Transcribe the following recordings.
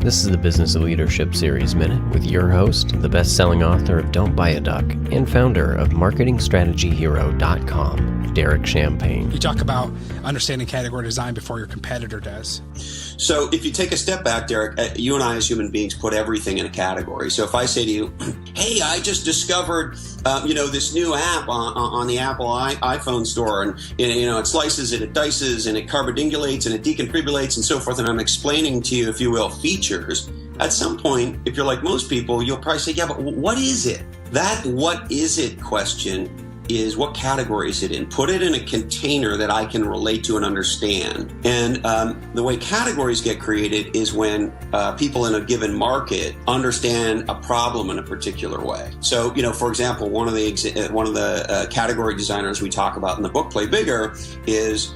This is the Business Leadership Series Minute with your host, the best-selling author of Don't Buy a Duck and founder of MarketingStrategyHero.com, Derek Champagne. You talk about understanding category design before your competitor does. So if you take a step back, Derek, you and I as human beings put everything in a category. So if I say to you, hey, I just discovered, this new app on the Apple iPhone store, and, it slices and it dices and it carbidingulates and it deconfibulates and so forth, and I'm explaining to you, if you will, features, at some point, if you're like most people, you'll probably say, yeah, but what is it? That what is it question is what category is it in? Put it in a container that I can relate to and understand. And the way categories get created is when people in a given market understand a problem in a particular way. So, for example, one of the category designers we talk about in the book, Play Bigger, is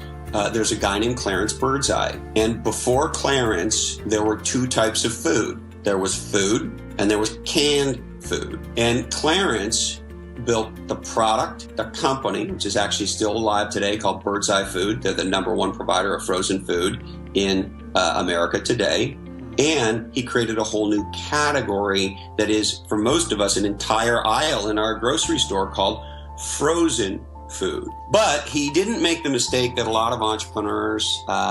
there's a guy named Clarence Birdseye. And before Clarence, there were two types of food. There was food and there was canned food. And Clarence built the product, the company, which is actually still alive today, called Birdseye Food. They're the number one provider of frozen food in America today. And he created a whole new category that is, for most of us, an entire aisle in our grocery store called frozen food. But he didn't make the mistake that a lot of entrepreneurs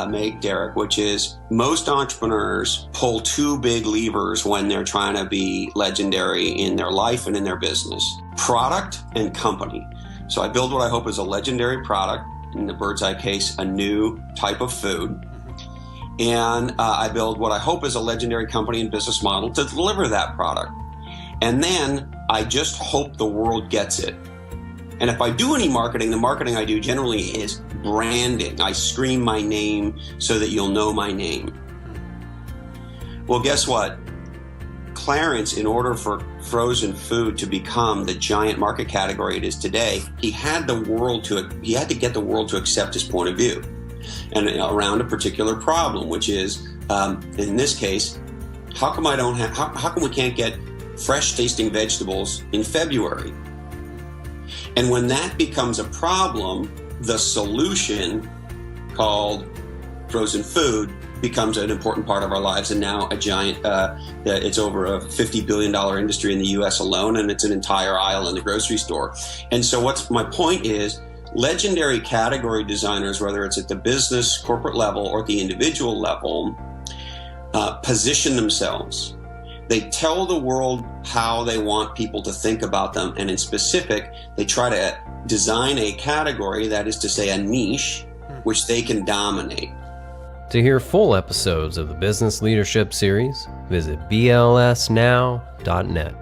make, Derek, which is most entrepreneurs pull two big levers when they're trying to be legendary in their life and in their business: product and company. So I build what I hope is a legendary product, in the Birdseye case, a new type of food. And I build what I hope is a legendary company and business model to deliver that product. And then I just hope the world gets it. And if I do any marketing, the marketing I do generally is branding. I scream my name so that you'll know my name. Well, guess what? Clarence, in order for frozen food to become the giant market category it is today, he had to get the world to accept his point of view, and around a particular problem, which is, in this case, how come we can't get fresh tasting vegetables in February? And when that becomes a problem, the solution, called frozen food, becomes an important part of our lives, and now a giant, it's over a $50 billion industry in the US alone, and it's an entire aisle in the grocery store. And so what's my point is, legendary category designers, whether it's at the business, corporate level, or the individual level, position themselves. They tell the world how they want people to think about them, and in specific, they try to design a category, that is to say a niche, which they can dominate. To hear full episodes of the Business Leadership Series, visit blsnow.net.